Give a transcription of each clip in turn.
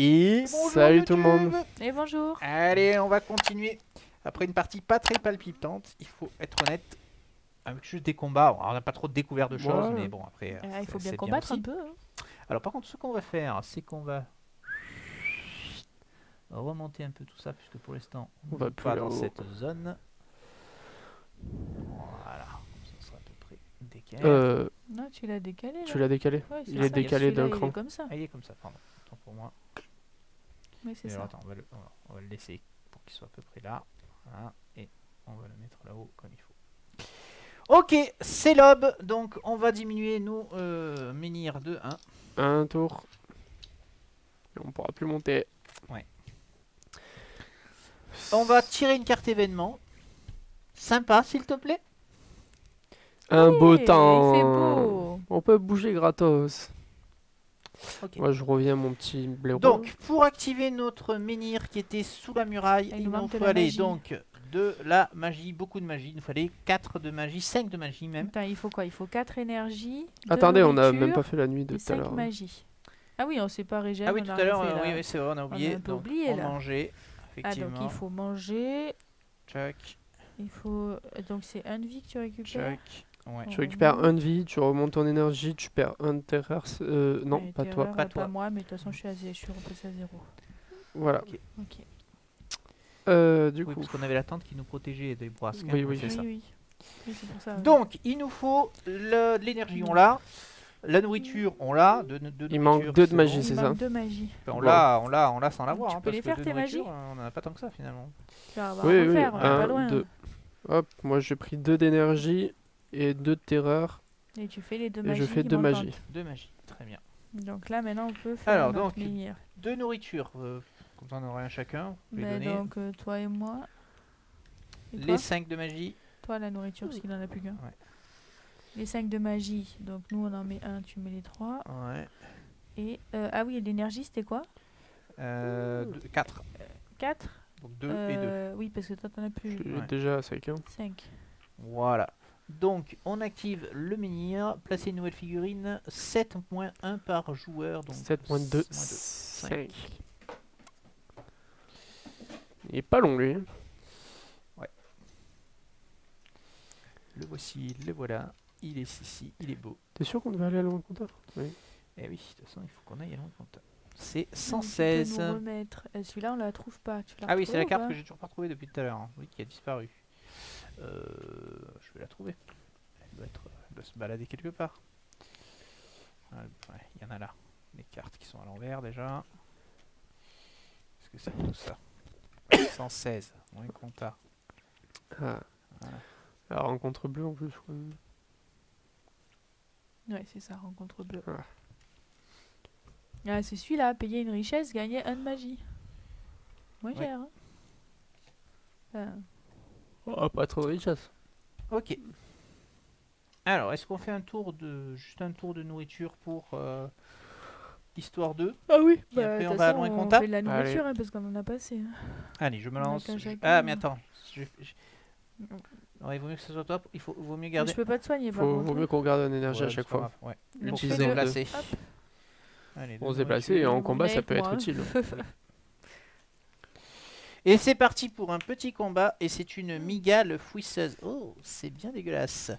Et bonjour Salut tout le YouTube. monde. Et bonjour. Allez, on va continuer. Après une partie pas très palpitante, il faut être honnête. Avec juste des combats, on n'a pas trop découvert de choses, Ouais. mais bon, après. Il faut bien c'est combattre un aussi. peu. Hein. Alors, par contre, ce qu'on va faire, c'est qu'on va remonter un peu tout ça, puisque pour l'instant, on On ne va joue plus pas dans là-haut. cette zone. Voilà, ça sera à peu près décalé. Non, tu l'as décalé là. Tu l'as décalé. Ouais, c'est Il ça. est décalé Celui-là, d'un il cran. est comme ça. Ah, il est comme ça, pardon. Autant pour moi. Oui, c'est Et ça. alors, attends, on va le laisser pour qu'il soit à peu près là. Voilà, et on va le mettre là-haut comme il faut. Ok, c'est l'aube, donc on va diminuer nos menhirs de 1. Un tour. Et on pourra plus monter. On va tirer une carte événement. Sympa, s'il te plaît. Un beau Il temps. fait beau. On peut bouger gratos. Ok. Moi je reviens mon petit blaireau. Donc, pour activer notre menhir qui était sous la muraille, Il il nous nous manque de faut la aller magie. donc de la magie, beaucoup de magie. Il nous fallait 4 de magie, 5 de magie même. Attends, il faut quoi? Il faut 4 énergies. 2 Attendez, on a nourriture même pas fait la nuit de et tout à 5 l'heure. magie. Ah oui, on s'est pas régéné. Ah oui, tout à l'heure, oui, oui, c'est vrai, on a oublié. un peu Donc, oublié, on là. mangeait, Ah, effectivement. donc il faut manger. Chuck, Il faut. Donc c'est 1 de vie que tu récupères. chuck. Ouais. Tu récupères un de vie, tu remontes ton énergie, tu perds un de terreur. Non, Ouais, pas terreur, toi. Pas toi. Pas moi, mais de toute façon, je suis repassé à 0. Voilà. Ok. Ok. Du Oui, coup. parce qu'on avait la tente qui nous protégeait des bourrasques. Oui, hein, oui. c'est Oui, ça. oui. Oui, c'est pour ça. ouais. Donc, il nous faut de l'énergie, on l'a. La nourriture, on l'a. Il manque 2 de magie, Il c'est manque ça? 2 magies. Enfin, on Bon. l'a sans l'avoir. Tu Hein, peux parce les que faire, de tes nourriture, magies on n'en a pas tant que ça finalement. Tu vas Oui, oui. refaire, on est pas 1, loin. 2. Hop, moi j'ai pris 2 d'énergie et 2 de terreur. Et tu fais les 2 Et magies. je fais qui 2 manquantes. magie. De magie, très bien. Donc là, maintenant, on peut faire Alors, notre donc, menhir. de nourriture, comme ça on en aura un chacun. Vous les Mais donner. donc, toi et moi. Et Les toi 5 de magie. Toi, la nourriture, parce qu'il en a plus qu'un. Ouais. Les 5 de magie. Donc, nous, on en met 1, tu mets les 3. Ouais. Et. Ah oui, et l'énergie, c'était quoi 4. 4 Donc 2 et 2. Oui, parce que toi, t'en as plus. Je suis Ouais. déjà à 5. 5. Voilà. Donc, on active le menhir. Placer une nouvelle figurine. 7-1 par joueur. Donc 7.2, 5. 5. Il est pas long lui. Le voici, le voilà. Il est ici, il est beau. T'es sûr qu'on devait aller à loin compteur? Oui. Eh oui, de toute façon, il faut qu'on aille à loin compteur. C'est Tu peux 116. nous remettre. Celui-là, on la trouve pas. Tu l'as Ah oui, c'est la retrouvé ou carte pas que j'ai toujours pas retrouvée depuis tout à l'heure. Hein. Oui, qui a disparu. Je vais la trouver. Elle doit se balader quelque part. Ouais, il y en a là. Les cartes qui sont à l'envers déjà. Qu'est-ce que c'est tout ça 116. Moins compta. Ah. Voilà. La rencontre bleue en plus. Je crois. Ouais, c'est ça, rencontre bleue. Ah. Ah, c'est celui-là, payer une richesse, gagner un de magie. Moins Ouais. cher, hein. Enfin, Oh, pas trop de richesse. Ok. Alors, est-ce qu'on fait juste un tour de nourriture pour Histoire 2 Ah oui, Et après, on va à loin compta. fait de la nourriture, Allez. hein, parce qu'on en a pas assez. Hein. Allez, je me On a lance. qu'un chacun, Ah, mais hein. attends. Ouais, il vaut mieux que ce soit toi. Vaut mieux garder. Je peux pas te soigner, par Vaut contre. mieux qu'on garde une énergie Ouais, à chaque c'est pas fois. grave, ouais. Donc, On Utiliser se les deux. déplacer. Hop. Allez, On de se déplacer et nourriture. en combat ça avec peut être moi, hein. utile. Et c'est parti pour un petit combat. Et c'est une mygale fouisseuse. Oh, c'est bien dégueulasse.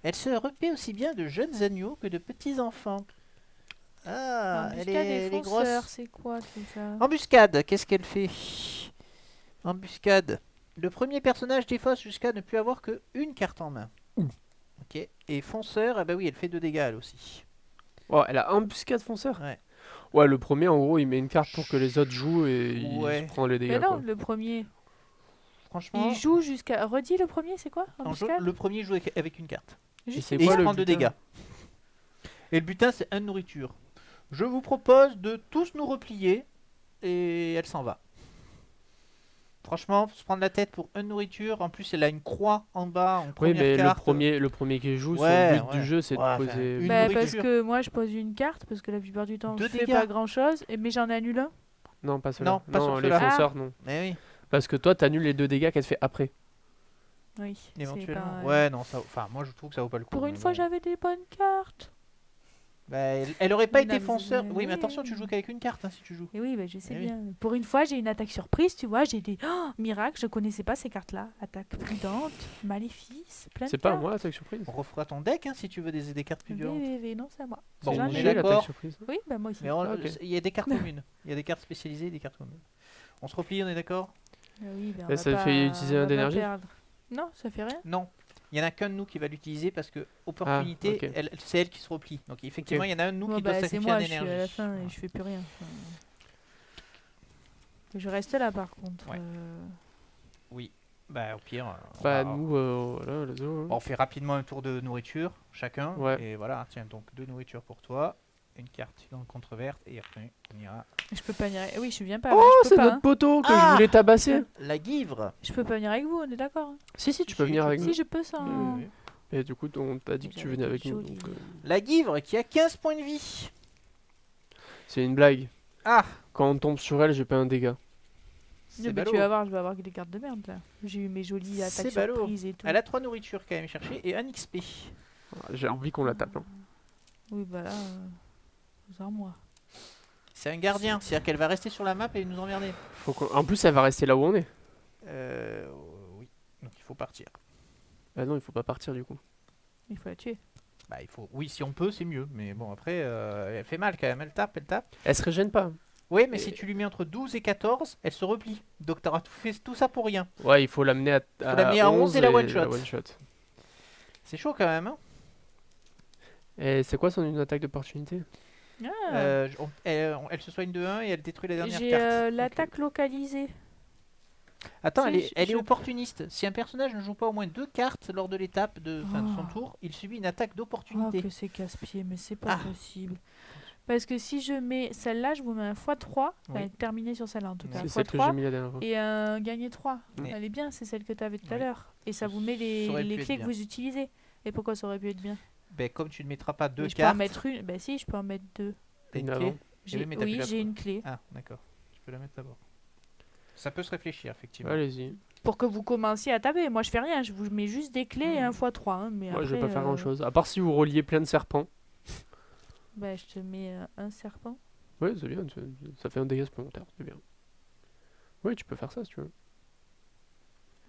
Elle se repaît aussi bien de jeunes agneaux que de petits enfants. Ah, elle Embuscade et est fonceur, grosse. c'est quoi tout ça? Embuscade, qu'est-ce qu'elle fait? Embuscade. Le premier personnage défausse jusqu'à ne plus avoir que une carte en main. Ok. Et fonceur, eh ben oui, elle fait 2 dégâts elle aussi. Oh, elle a embuscade fonceur. Ouais. Ouais, le premier en gros il met une carte pour que les autres jouent et Ouais. il se prend les Mais dégâts. non, Quoi. le premier. Franchement, Il joue jusqu'à. Redis le premier, c'est quoi? en jeu, Embuscade le premier joue avec une carte. Juste c'est Et une il quoi se le prend 2 butin dégâts. Et le butin, c'est 1 de nourriture. Je vous propose de tous nous replier et elle s'en va. Franchement, se prendre la tête pour 1 de nourriture. En plus, elle a une croix en bas en Oui, première mais carte. le premier qui joue, Ouais, son but ouais. du jeu c'est Ouais, de enfin, poser. une Bah, parce nourriture. que moi je pose une carte, parce que la plupart du temps Deux je fais dégâts. pas grand chose, mais j'en annule un. Non, pas ceux-là. Non, pas sur les ceux-là. fonceurs non. Mais oui, Parce que toi t'annules les 2 dégâts qu'elle te fait après. Oui, c'est éventuellement. pas- Ouais, non, ça, enfin, moi je trouve que ça vaut pas le coup. Pour mais une fois bon. j'avais des bonnes cartes. Bah, elle aurait pas Non, été mais fonceur. c'est- Oui, mais oui, attention, oui. tu joues qu'avec une carte hein, si tu joues. Et oui, bah, je sais Eh oui. bien. Pour une fois, j'ai une attaque surprise, tu vois. J'ai des miracle, je connaissais pas ces cartes-là. Attaque prudente, maléfice, plein de C'est pas à cartes. moi l'attaque surprise. On refera ton deck hein, si tu veux des cartes plus violentes. Non, c'est à moi. Bon, C'est J'en une ai est G, une. d'accord. l'attaque surprise. Oui, bah moi aussi. Mais Ah, ok. il y a des cartes communes. Il y a des cartes spécialisées et des cartes communes. On se replie, on est d'accord? Oui, bah, Et ça fait utiliser un d'énergie? Non, ça fait rien. Non. Il y en a qu'un de nous qui va l'utiliser parce que opportunité, ok. c'est elle qui se replie. Donc effectivement, Ok. il y en a un de nous Moi, qui doit bah, c'est sacrifier moi, un je suis à la d'énergie. fin et je fais plus rien. Enfin, je reste là par contre. Ouais. Bah au pire, on Bah va- nous, voilà, let's go. on fait rapidement un tour de nourriture chacun. Ouais. Et voilà, tiens, donc 2 nourritures pour toi. Une carte dans le contre verte et après on ira. je peux pas venir. Oui, je viens pas. Oh, moi, je peux c'est pas. notre Hein. poteau que Ah je voulais tabasser. La guivre. Je peux pas venir avec vous, on est d'accord. Hein. Si, tu peux Si, venir tu avec Si, nous. je peux ça. Oui, hein. oui, Et du coup, on t'a dit que tu J'avais venais des avec nous. jolis. Donc, La guivre qui a 15 points de vie. c'est une blague. Ah, Quand on tombe sur elle, j'ai pas un dégât. c'est Mais ballot. tu vas voir, je vais avoir que des cartes de merde là. J'ai eu mes jolies C'est attaques ballot. surprises et tout. Elle a 3 nourritures quand même chercher et un XP. J'ai envie qu'on la tape. Hein. Oui, bah là, aux armoires. C'est un gardien, c'est-à-dire qu'elle va rester sur la map et nous emmerder. En plus, elle va rester là où on est. Oui, donc il faut partir. Ah non, il faut pas partir du coup. Il faut la tuer. Bah il faut, oui si on peut c'est mieux, mais bon après elle fait mal quand même, elle tape. Elle se régène pas. Oui mais Et- si tu lui mets entre 12 et 14, elle se replie. Donc t'auras fait tout ça pour rien. Ouais, il faut l'amener à l'amener à 11 et la one shot. one shot. C'est chaud quand même hein. Et c'est quoi son une attaque d'opportunité? Ah. Elle se soigne de 1 et elle détruit la dernière J'ai carte. l'attaque localisée. Attends, tu sais, elle est je- opportuniste. Si un personnage ne joue pas au moins 2 cartes lors de l'étape de son Oh. tour, il subit une attaque Oh, d'opportunité. que c'est casse-pied, mais c'est pas Ah. possible. Parce que si je mets celle-là, je vous mets un x3. Oui. Enfin, terminer sur celle-là en tout cas. C'est Un celle que j'ai x3 mis la dernière fois. et un gagner 3. Oui. Elle est bien, c'est celle que tu avais tout à Oui. l'heure. Et ça vous met Ça aurait les pu être clés que bien. vous utilisez. Et pourquoi ça aurait pu être bien? Ben, comme tu ne mettras pas 2 Mais je peux en cartes, mettre une. Bah si, je peux en mettre 2. t'as une Une clé. avant. J'ai... mais t'as Oui, plus la j'ai preuve. une clé. Ah, d'accord. Tu peux la mettre d'abord. Ça peut se réfléchir, effectivement. Allez-y. Pour que vous commenciez à taper. Moi, je fais rien. Je vous mets juste des clés et un x3. Hein, mais Moi, je vais pas après, faire grand chose. À part si vous reliez plein de serpents. Bah, je te mets un serpent. Ouais, c'est bien. Ça fait un dégât supplémentaire. C'est bien. Oui, tu peux faire ça si tu veux.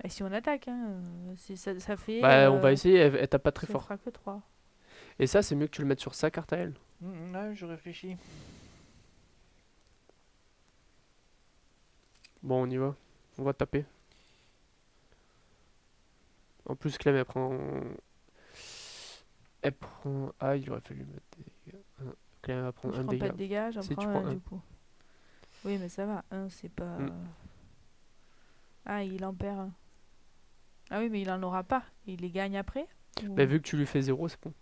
Et si on attaque, hein, ça fait. Bah, on va essayer. Elle tape pas très Ça fort. fera que 3. Et ça, c'est mieux que tu le mettes sur sa carte à elle. Ouais, je réfléchis. Bon, on y va. On va taper. En plus, Clem, elle prend. Elle prend. Ah, il aurait fallu mettre des dégâts. Clem va Je prendre un prends pas dégât. de dégâts, j'en Si, tu prends prends un un. du coup. Oui, mais ça va. 1, c'est pas. Mm. Ah, il en perd un. Ah oui, mais il en aura pas. Il les gagne après ou- Bah, vu que tu lui fais 0, c'est bon.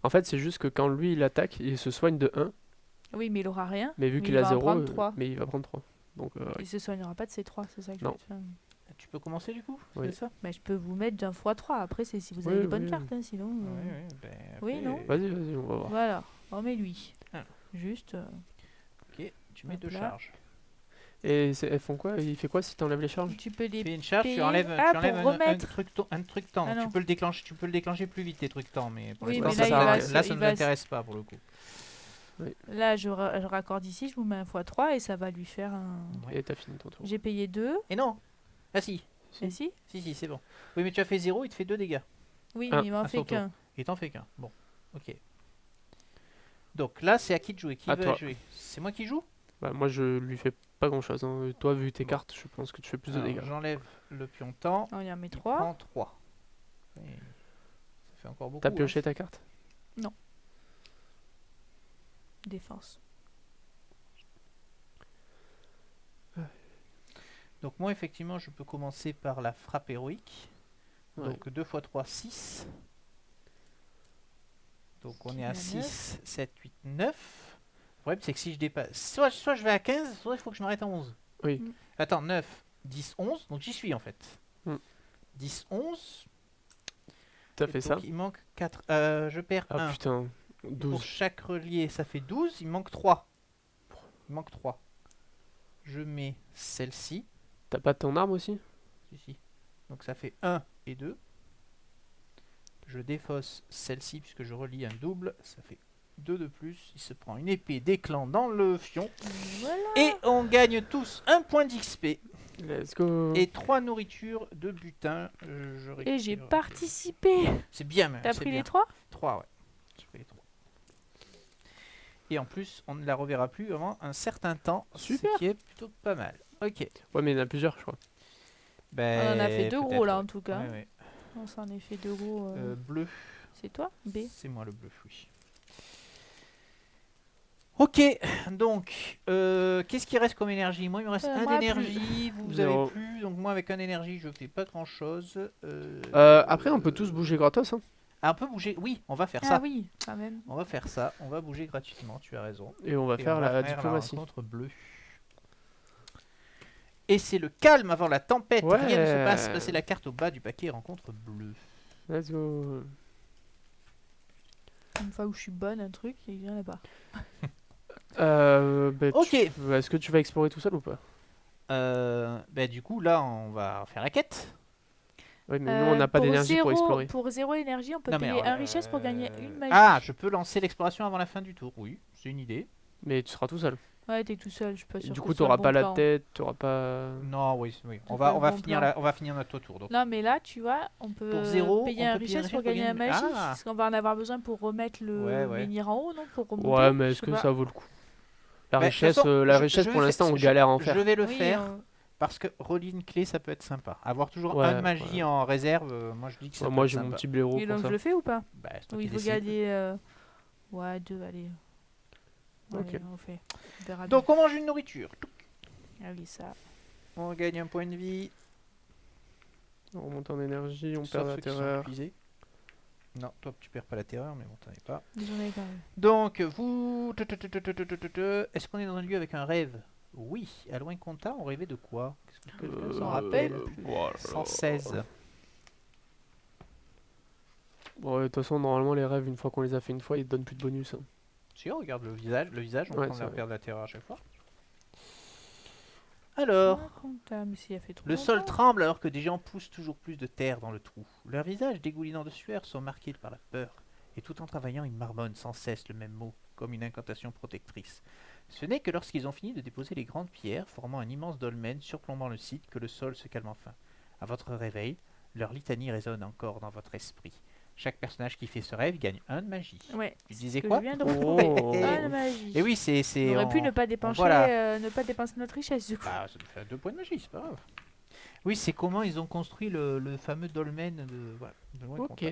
En fait, c'est juste que quand lui il attaque, il se soigne de 1. Oui, mais il aura rien. Mais vu Mais qu'il il a va en 0, prendre 3. mais il va prendre 3. Donc, Il se soignera pas de ces 3, c'est ça que Non. je veux dire. Tu peux commencer du coup Oui. C'est ça Bah, je peux vous mettre d'un x3. Après, c'est si vous avez Oui, les bonnes oui. cartes, hein, sinon. Ben, Oui, après, non vas-y, on va voir. Voilà, remets-lui. Ah. Juste. Ok, tu mets Hop 2 là. charges. Et elles font quoi? Il fait quoi si t'enlèves les charges? Tu peux les. Tu fais une charge, tu payer. enlèves, Ah, tu enlèves pour un remettre. truc temps. Ah, non. Tu peux le déclencher plus vite, tes trucs temps, mais pour Oui, l'instant, mais ça, là, il ça- va là, se- ça il ne nous va se- intéresse pas pour le coup. Là, je raccorde ici, je vous mets un x3 et ça va lui faire un. Ouais. Et t'as fini ton tour. J'ai payé 2. Et non. Ah si, Et si si, c'est bon. Oui, mais tu as fait 0, il te fait 2 dégâts. Oui, Ah, mais il m'en à fait son tour. qu'un. Et t'en fais qu'un. Bon, ok. Donc là, c'est à qui de jouer? Qui À veut toi. jouer? C'est moi qui joue? Bah, moi, je lui fais pas grand chose. Toi, vu tes Bon. cartes, je pense que tu fais plus de Alors, dégâts. j'enlève le pion temps. On y en met Il 3. prend 3. Ça fait encore beaucoup. T'as hein. pioché ta carte? Défense. Donc moi, effectivement, je peux commencer par la frappe héroïque. Ouais. Donc 2 x 3, 6. Donc on Qui est est à à 6, 7, 8, 9. Le problème, c'est que si je dépasse... Soit je vais à 15, soit il faut que je m'arrête à 11. Oui. Mm. Attends, 9, 10, 11. Donc j'y suis en fait. Mm. 10, 11. T'as Et fait donc, ça? il manque 4. Je perds Ah 1. putain. Pour 12. chaque relié, ça fait 12. Il manque 3. Il manque 3. Je mets celle-ci. T'as pas ton arme aussi? Ici. Donc ça fait 1 et 2. Je défausse celle-ci puisque je relie un double. Ça fait 2 de plus. Il se prend une épée d'éclan dans le fion. Voilà. Et on gagne tous un point d'XP Let's go. et 3 nourritures de butin. Et j'ai participé. C'est bien, même. T'as c'est pris bien. les 3? 3, ouais. J'ai pris les 3. Et en plus, on ne la reverra plus avant un certain temps. Super. Ce qui est plutôt pas mal. Ok. Ouais, mais il y en a plusieurs, je crois. Ben, On en a fait 2 gros peut-être, là ouais. en tout cas. Ouais, ouais. On s'en est fait 2 gros. Bleu. C'est toi B. C'est moi le bleu, oui. Ok, donc, qu'est-ce qui reste comme énergie? Moi, il me reste un moi, d'énergie, vous Zéro. avez plus, donc moi, avec un d'énergie, je fais pas grand-chose. Après, on peut tous bouger gratos. Hein. Un peu bouger, oui, on va faire Ah ça. oui, quand même. On va faire ça, on va bouger gratuitement, tu as raison. Et on va Et faire on la faire diplomatie. rencontre bleue. Et c'est le calme avant la tempête, Ouais. rien ne se passe. Passez la carte au bas du paquet rencontre bleue. Let's go. Une fois où je suis bonne, un truc, il y en a pas. Ok. Est-ce que tu vas explorer tout seul ou pas? Bah, du coup, là, on va faire la quête. Oui, mais nous, on n'a pas d'énergie pour explorer. Pour 0 énergie, on peut Non, mais payer alors, 1 richesse pour gagner une magie. Ah, je peux lancer l'exploration avant la fin du tour, oui, c'est une idée. Mais tu seras tout seul. Ouais, t'es tout seul, je suis pas sûr. Du que coup, ce soit t'auras le pas bon la plan. tête, t'auras pas. Non, oui, oui. C'est pas le bon plan. On va finir notre tour. Donc. Non, mais là, tu vois, on peut Pour 0, payer on un peut payer richesse un pour gagner un une- magie. Ah. Parce qu'on va en avoir besoin pour remettre le Ouais. menhir en haut, non? Pour remonter. Ouais, mais je est-ce sais que pas. ça vaut le coup? La Bah, de richesse, toute façon, la je richesse vais pour le l'instant, faire- on galère à en Je faire. vais le Oui, faire parce que relier une clé, ça peut être sympa. Avoir toujours Ouais, un de magie ouais. en réserve, moi je dis que ça Ouais, peut moi, être j'ai mon sympa. petit blaireau Et pour donc, ça. je le fais ou pas? Bah, c'est toi Ou qui il faut décides. gagner. Ouais, 2, allez. Ok. Allez, on fait. On verra Donc on mange une nourriture. bien. Ah oui, ça. On gagne un point de vie. On remonte en énergie, on Sauf perd la ceux qui sont terreur. épuisés. Non, toi tu perds pas la terreur, mais bon, t'en es pas. J'en ai quand même. Donc, vous... Est-ce qu'on est dans un lieu avec un rêve? Oui. À loin compta, on rêvait de quoi? Qu'est-ce que quelqu'un s'en rappelle? Voilà. 116. Bon, de toute façon, normalement, les rêves, une fois qu'on les a fait une fois, ils te donnent plus de bonus. Hein. Si on regarde le visage, on Ouais, prend c'est la vrai. perdre la terreur à chaque fois. Alors, Incomptable, s'il a fait trop le sol longtemps. tremble alors que des gens poussent toujours plus de terre dans le trou. Leurs visages dégoulinants de sueur sont marqués par la peur. Et tout en travaillant, ils marmonnent sans cesse le même mot, comme une incantation protectrice. Ce n'est que lorsqu'ils ont fini de déposer les grandes pierres, formant un immense dolmen surplombant le site, que le sol se calme enfin. À votre réveil, leur litanie résonne encore dans votre esprit. Chaque personnage qui fait ce rêve gagne un de magie. Ouais. Tu c'est disais ce que quoi? je viens de retrouver. Oh. Un de magie. Et oui, c'est... On aurait pu en- ne pas dépenser, voilà. ne pas dépenser notre richesse du coup. Bah, ça me fait 2 points de magie, c'est pas grave. Oui, c'est comment ils ont construit le fameux dolmen de... Voilà, de loin Ok. compta.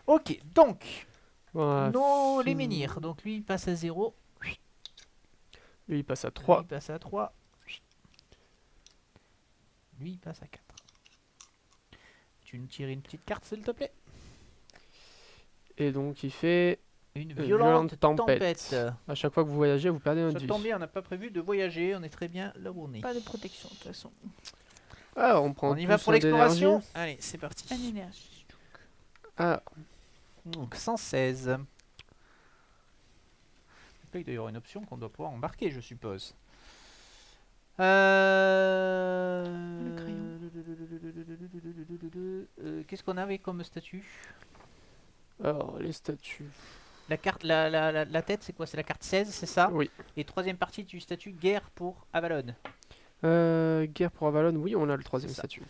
Ok, donc, Voilà, les fini. menhirs. Donc lui, il passe à 0. Lui, il passe à Lui, 3. il passe à 3. Lui, il passe à 4. Tu nous tires une petite carte, s'il te plaît? Et donc, il fait. Une violente violente tempête. tempête. À chaque fois que vous voyagez, vous perdez un Ça de tombe vie. bien, on n'a pas prévu de voyager. On est très bien là où on est. Pas de protection de toute façon. Ah, on prend On y va tous pour un d'énergie. l'exploration. Allez, c'est parti. Un énergie. Ah, Donc 116. Là, il doit y avoir une option qu'on doit pouvoir embarquer, je suppose. Le crayon. Qu'est-ce qu'on avait comme statut? alors, les statues. La carte, la tête, c'est quoi? C'est la carte 16, c'est ça? Oui. Et troisième partie du statut, guerre pour Avalon. Guerre pour Avalon, oui, on a le troisième C'est ça. statut.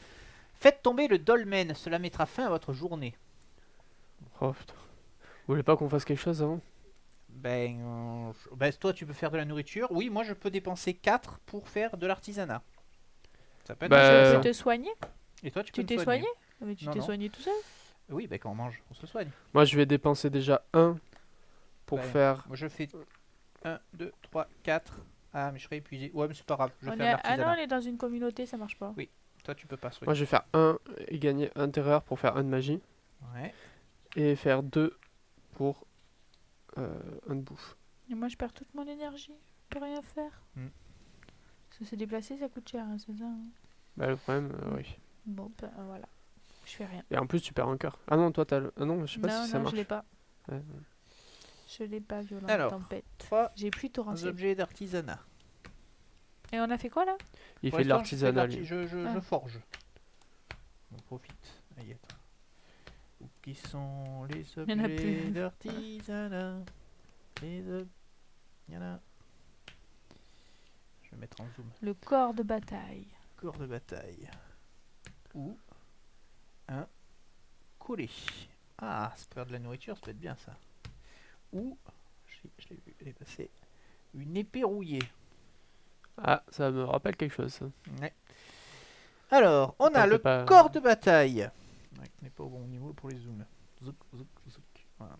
Faites tomber le dolmen, cela mettra fin à votre journée. Oh putain. Vous voulez pas qu'on fasse quelque chose avant? Ben, toi, tu peux faire de la nourriture. Oui, moi, je peux dépenser 4 pour faire de l'artisanat. Ça peut être Bah, intéressant. Tu peux te soigner? Et toi, tu Tu peux t'es me soigné? Mais tu Non, t'es non. soigné tout seul? Oui, ben quand on mange, on se soigne. Moi, je vais dépenser déjà 1 pour Ouais. faire. Moi, je fais 1, 2, 3, 4. Ah, mais je serais épuisé. Ouais, mais c'est pas grave. Je vais On faire est... de Ah non, l'artisanat. on est dans une communauté, ça marche pas. Oui. Toi, tu peux pas soigner. Moi, je vais faire 1 et gagner 1 terreur pour faire 1 de magie. Ouais. Et faire 2 pour 1 de bouffe. Et moi, je perds toute mon énergie. Je peux rien faire. Hmm. Parce que se déplacer, ça coûte cher, hein, c'est ça. Hein. Bah, le problème, oui. Bon, ben voilà. Je fais rien. Et en plus, tu perds un cœur. Ah non, toi, t'as le. Ah non, je sais pas Non, si ça non, marche. je l'ai pas. Ouais. Je l'ai pas, violente Alors, tempête. 3 J'ai plus torrentiel. objets d'artisanat. Et on a fait quoi là? Il Pour fait de l'instant, je fais l'artisanat, l'arti- lui. Je Ah. forge. On profite. Aïe, attends. Où qui sont les en a objets plus. d'artisanat? Prise. Il y en a. Je vais mettre en zoom. Le corps de bataille. Corps de bataille. Ou un collet. Ah, c'est faire de la nourriture, ça peut être bien ça. Ou, je l'ai vu, elle est passée. Une épée rouillée. Ah, ça me rappelle quelque chose. Ça. Ouais. Alors, on a Attends, le c'est pas- corps de bataille. Ouais, on n'est pas au bon niveau pour les zooms. Zouk, zouk, zouk. Voilà.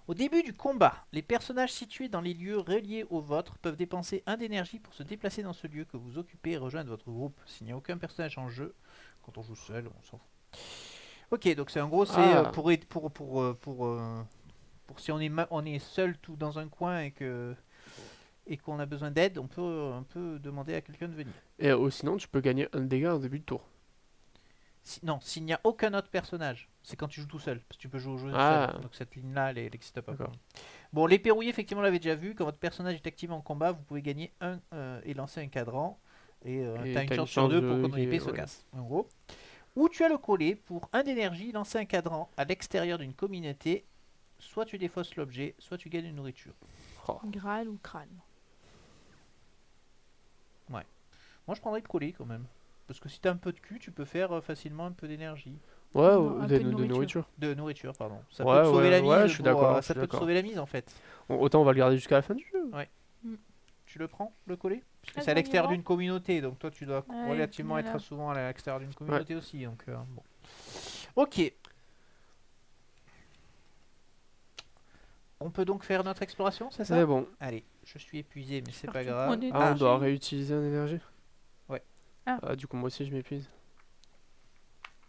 Au début du combat, les personnages situés dans les lieux reliés au vôtre peuvent dépenser 1 d'énergie pour se déplacer dans ce lieu que vous occupez et rejoindre votre groupe. S'il n'y a aucun personnage en jeu, quand on joue seul, on s'en fout. Ok, donc c'est en gros, c'est Ah. pour si on est seul tout dans un coin et qu'on a besoin d'aide, on peut demander à quelqu'un de venir. Et sinon, tu peux gagner un dégât au début de tour. Non, s'il n'y a aucun autre personnage, c'est quand tu joues tout seul. Parce que tu peux jouer au jeu Ah. seul. Donc cette ligne-là, elle n'existe pas. D'accord. Bon, l'épée rouillée, effectivement, on l'avait déjà vu. Quand votre personnage est activé en combat, vous pouvez gagner un et lancer un cadran. Et t'as une chance sur 2 pour que ton épée se casse. En gros. Ou tu as le collet pour 1 d'énergie, lancer un cadran à l'extérieur d'une communauté. Soit tu défausses l'objet, soit tu gagnes une nourriture. Graal ou crâne. Moi, je prendrais le collet quand même. Parce que si t'as un peu de cul, tu peux faire facilement un peu d'énergie. Ouais, Non, ou un de, peu de de nourriture. De nourriture, pardon. Ça Ouais, peut te sauver ouais, la mise. ouais, je suis d'accord, je Ça suis peut te d'accord. sauver la mise en fait. Autant on va le garder jusqu'à la fin du jeu. Tu le prends, le collet? Parce que Ah, c'est à on y l'extérieur va. d'une communauté, donc toi tu dois Ouais, relativement voilà. être souvent à l'extérieur d'une communauté aussi. Donc, bon. Ok. On peut donc faire notre exploration, c'est ça? C'est bon. Allez, je suis épuisé, mais c'est pas Parti grave. pour des- Ah, on doit Énergie. réutiliser une énergie. Ouais. Ah. Du coup, moi aussi, je m'épuise.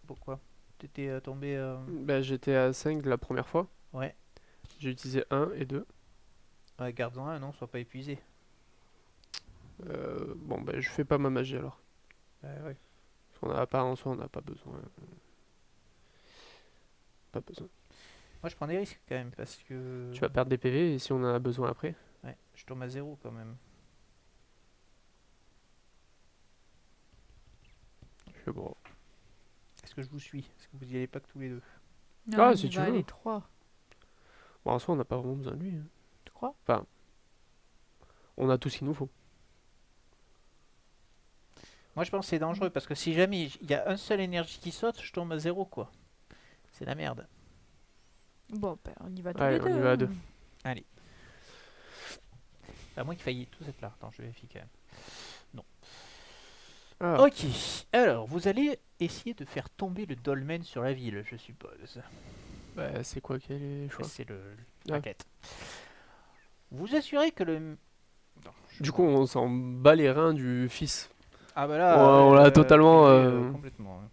Pourquoi? T'étais tombé. Bah, j'étais à 5 la première fois. Ouais. J'ai utilisé 1 et 2. Ouais, garde-en un, non, sois pas épuisé. Bon, bah, je fais pas ma magie alors. Ouais. Parce qu'on a pas en soi, on n'a pas besoin. Pas besoin. Moi je prends des risques quand même parce que. Tu vas perdre des PV et si on en a besoin après. Ouais, je tombe à 0 quand même. Je fais bon. Est-ce que je vous suis? Est-ce que vous y allez pas que tous les deux? Non, Ah, on si y tu va veux. les 3. Bon, en soi, on n'a pas vraiment besoin de lui. Hein. Tu crois? On a tout ce qu'il nous faut. Moi je pense que c'est dangereux parce que si jamais il y a un seul énergie qui saute, je tombe à 0 quoi. C'est la merde. Bon, ben, on y va tous Allez, les on y deux. va à hein. deux. À moins qu'il faille tous être là. Attends, je vérifie quand même. Ah, Ok, alors vous allez essayer de faire tomber le dolmen sur la ville, je suppose. bah, c'est quoi qui est les choix? C'est Ah. la quête. Vous assurez que le. Non, je Du vois. coup, on s'en bat les reins du fils. Ah bah là, on l'a totalement, complètement. Hein.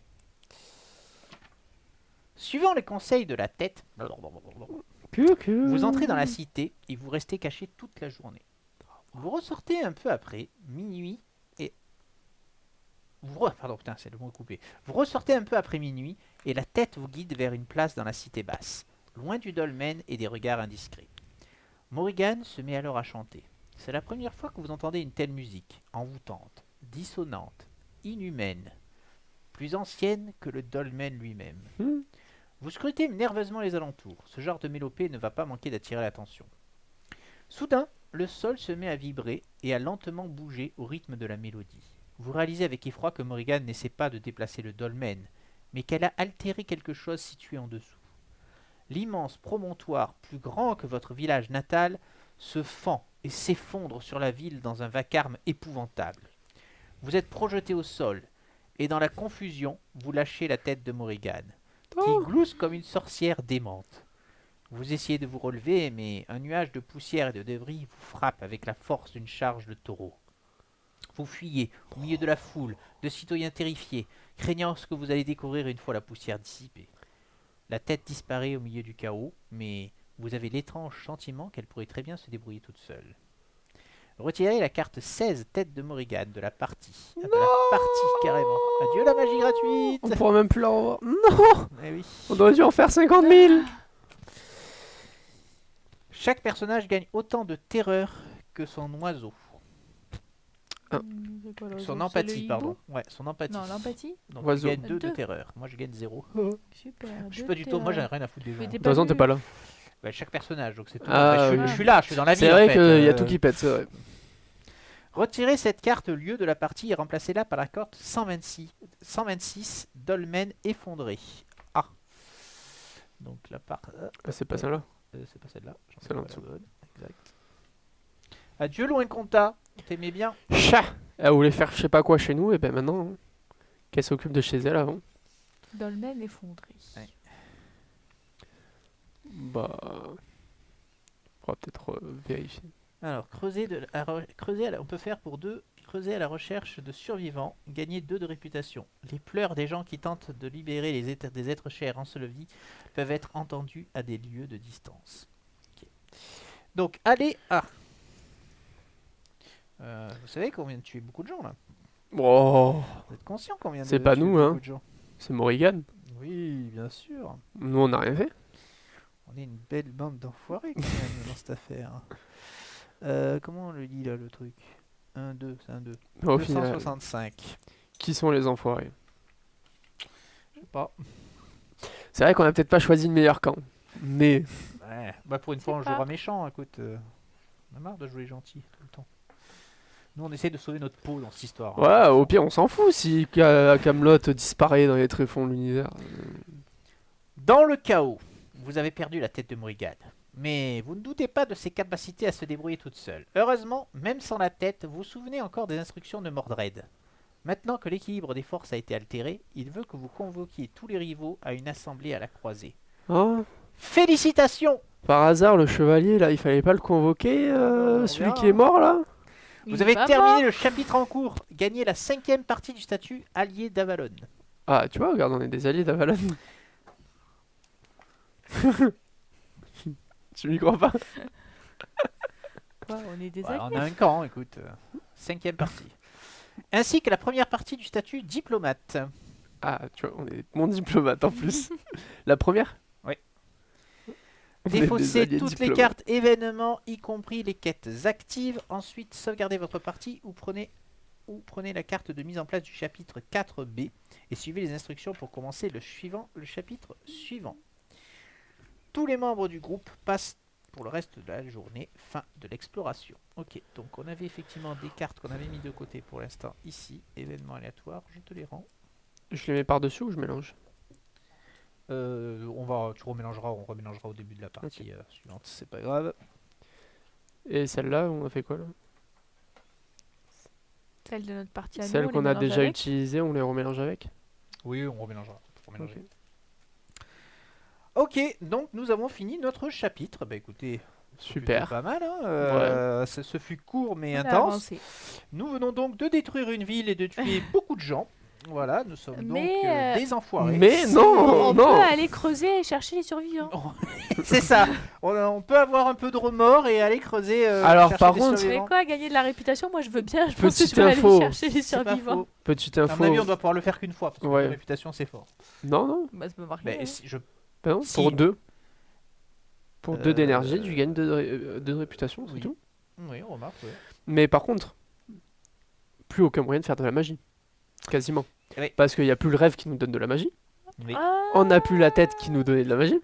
Suivant les conseils de la tête, vous entrez dans la cité et vous restez caché toute la journée. Vous ressortez un peu après minuit et pardon, putain, c'est le mot coupé. Vous ressortez un peu après minuit et la tête vous guide vers une place dans la cité basse, loin du dolmen et des regards indiscrets. Morrigan se met alors à chanter. C'est la première fois que vous entendez une telle musique, envoûtante, dissonante, inhumaine, plus ancienne que le dolmen lui-même. Vous scrutez nerveusement les alentours. Ce genre de mélopée ne va pas manquer d'attirer l'attention. Soudain, le sol se met à vibrer et à lentement bouger au rythme de la mélodie. Vous réalisez avec effroi que Morrigan n'essaie pas de déplacer le dolmen, mais qu'elle a altéré quelque chose situé en dessous. L'immense promontoire, plus grand que votre village natal, se fend et s'effondre sur la ville dans un vacarme épouvantable. Vous êtes projeté au sol, et dans la confusion, vous lâchez la tête de Morrigan, qui glousse comme une sorcière démente. Vous essayez de vous relever, mais un nuage de poussière et de débris vous frappe avec la force d'une charge de taureau. Vous fuyez au milieu de la foule, de citoyens terrifiés, craignant ce que vous allez découvrir une fois la poussière dissipée. La tête disparaît au milieu du chaos, mais vous avez l'étrange sentiment qu'elle pourrait très bien se débrouiller toute seule. Retirez la carte 16 tête de Morrigan de la partie. De la partie carrément. Adieu la magie gratuite. On pourra même plus la revoir. Non, Eh oui. on aurait dû en faire 50 000. Chaque personnage gagne autant de terreur que son oiseau. C'est quoi, l'oiseau? Son C'est le empathie, hibou? pardon. Ouais, son empathie. Non, l'empathie. Donc Oiseau. tu gagnes 2 de Deux. terreur. Moi je gagne 0. Super. Je suis pas du tout. Moi j'ai rien à foutre des gens. Mais De toute façon, t'es pas là. chaque personnage, donc c'est tout. Ah, Après, oui. je suis là, je suis dans la vie. C'est en vrai fait, qu'il y a tout qui pète, c'est vrai. Retirez cette carte lieu de la partie et remplacez-la par la carte 126 dolmen effondré. Ah. Donc la part. Ah, c'est pas ça là. C'est pas celle-là. J'en Celle en fais pas dessous. la bonne. Exact. Adieu loin compta. T'aimais bien. Chat. Elle voulait faire je sais pas quoi chez nous, et ben maintenant, hein, qu'elle s'occupe de chez elle avant. Dolmen effondré. Ouais. Bah. On va peut-être vérifier. Alors on peut faire pour 2. Creuser à la recherche de survivants. Gagner 2 de réputation. Les pleurs des gens qui tentent de libérer des êtres chers ensevelis peuvent être entendus à des lieues de distance. Ok. Donc allez à. Vous savez qu'on vient de tuer beaucoup de gens là. Oh, Vous êtes conscient qu'on vient de C'est pas tuer nous, beaucoup hein. de gens. c'est Morrigan. Oui, bien sûr. Nous on n'a rien fait. On est une belle bande d'enfoirés quand même dans cette affaire. Comment on le dit là le truc 1, 2, c'est un 2. Au final, 265. qui sont les enfoirés? Je sais pas. C'est vrai qu'on a peut-être pas choisi le meilleur camp. Mais. Ouais. Bah pour une fois on pas. jouera méchant, écoute. On a marre de jouer gentil tout le temps. Nous on essaie de sauver notre peau dans cette histoire. Ouais, au pire, on s'en fout si Camelot disparaît dans les tréfonds de l'univers. Dans le chaos, vous avez perdu la tête de Morrigan. Mais vous ne doutez pas de ses capacités à se débrouiller toute seule. Heureusement, même sans la tête, vous vous souvenez encore des instructions de Mordred. Maintenant que l'équilibre des forces a été altéré, il veut que vous convoquiez tous les rivaux à une assemblée à la croisée. Oh, Félicitations! par hasard, le chevalier, là, il fallait pas le convoquer, on celui verra, qui est mort, là? Il Vous avez est pas terminé mort. le chapitre en cours. Gagnez la 5e partie du statut allié d'Avalon. Ah, tu vois, regarde, on est des alliés d'Avalon. Tu m'y crois pas? Quoi, on est des Voilà, alliés. on a un camp, écoute. 5e partie. Ainsi que la première partie du statut diplomate. Ah, tu vois, on est mon diplomate en plus. La première? Ouais. On est des Défaussez alliés toutes les diplomates. cartes événements, y compris les quêtes actives. Ensuite, sauvegardez votre partie ou prenez la carte de mise en place du chapitre 4B et suivez les instructions pour commencer le chapitre suivant. Tous les membres du groupe passent pour le reste de la journée. Fin de l'exploration. Ok, donc on avait effectivement des cartes qu'on avait mis de côté pour l'instant ici. Événements aléatoires, je te les rends. Je les mets par-dessus ou je mélange? Tu remélangera au début de la partie suivante, c'est pas grave. Et celle-là, on a fait quoi là? Celle de notre partie à nous, Celles on les qu'on a mélange déjà avec. utilisées, on les remélange avec? Oui, on remélangera. Faut mélanger. Ok. Ok, donc nous avons fini notre chapitre. Bah écoutez, c'est plutôt Super. pas mal. Hein, ce fut court mais On a intense. avancé. Nous venons donc de détruire une ville et de tuer beaucoup de gens. Voilà, nous sommes donc Mais, des enfoirés. Mais non, On non. peut aller creuser et chercher les survivants. C'est ça. On peut avoir un peu de remords et aller creuser. Alors, chercher par des contre- Tu fais survivants. quoi, gagner de la réputation? Moi, je veux bien. Je pense que Petite je vais aller info. chercher les C'est pas survivants. faux. Petite À info. mon avis, on doit pouvoir le faire qu'une fois parce que Ouais. la réputation c'est fort. Non, non. Bah, ça peut marcher. Mais hein. si je Bah non, Si. pour 2. Pour 2 d'énergie, Euh, tu gagnes 2 de réputation, c'est oui. tout. Oui, on remarque. Ouais. Mais par contre, plus aucun moyen de faire de la magie. Quasiment. Oui. Parce qu'il n'y a plus le rêve qui nous donne de la magie. Oui. Ah, On n'a plus la tête qui nous donnait de la magie.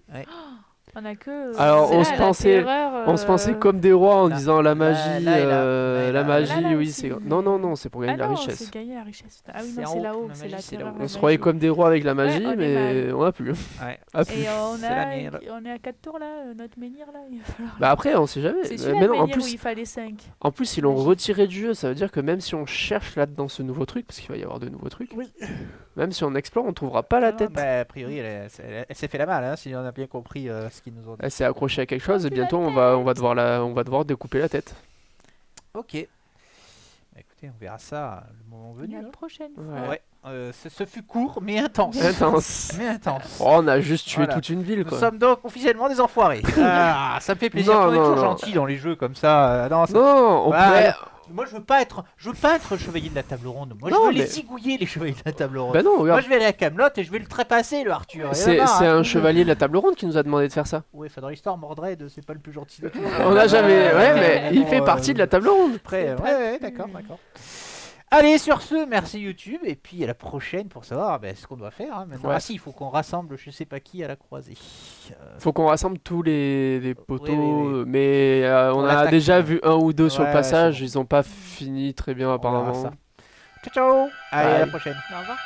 on a que. Alors, c'est on là, se la pensait- terreur, On se pensait comme des rois en là, disant la là, magie, là et là, là et la là. magie, Là, oui, aussi, c'est. mais- Non, non, non, c'est pour gagner Ah de la non, richesse. c'est gagner la richesse. Ah oui, C'est non, en c'est haut. là-haut. La C'est magie, la c'est terreur. là-haut. la On se magie. croyait comme des rois avec la magie, on est mais mal. on n'a plus. Ouais. Ah, plus. Et on C'est la a, merde. on est à 4 tours là, notre menhir là. Il va falloir- Bah après, on sait jamais. C'est Mais celui-là non, le en menhir où plus, il fallait 5. en plus, ils l'ont Magie. retiré du jeu. Ça veut dire que même si on cherche là-dedans ce nouveau truc, parce qu'il va y avoir de nouveaux trucs, Oui. même si on explore, on trouvera pas la tête. Bah, a priori, elle s'est fait la malle, hein, si on a bien compris ce qu'ils nous ont dit. Elle s'est accrochée à quelque chose et plus la bientôt on va devoir découper la tête. Ok. Bah, écoutez, on verra ça le moment venu. La hein. prochaine fois. Ouais. Ouais. Ce fut court mais intense. Intense. Mais intense. Oh, on a juste tué Voilà. toute une ville, Nous quoi. sommes donc officiellement des enfoirés. Ah, ça me fait plaisir. Non, On est non, toujours non. gentil dans les jeux comme ça. Non, ça- Non, on Voilà, pourrait. Moi, je veux pas être le chevalier de la table ronde. Moi, Non, je veux mais- les zigouiller, les chevaliers de la table ronde. Bah non, Moi, regarde. je vais aller à Camelot et je vais le trépasser, le Arthur. Et là, C'est là, hein. un chevalier de la table ronde qui nous a demandé de faire ça. Ouais, enfin, dans l'histoire, Mordred, c'est pas le plus gentil de tous. On n'a jamais. Ouais, mais il bon, fait partie de la table ronde. Après, C'est ouais, pas ouais, plus- d'accord, d'accord. Allez, sur ce, merci YouTube, et puis à la prochaine pour savoir ce qu'on doit faire. Hein, maintenant. Ouais. Ah si, il faut qu'on rassemble je sais pas qui à la croisée. Faut qu'on rassemble tous les poteaux, oui. mais on Pour a l'attaque, déjà vu un ou deux sur le Ouais, passage, c'est bon. ils ont pas fini très bien On verra apparemment. ça. Ciao, ciao. Allez, à la Bye. prochaine. Au revoir.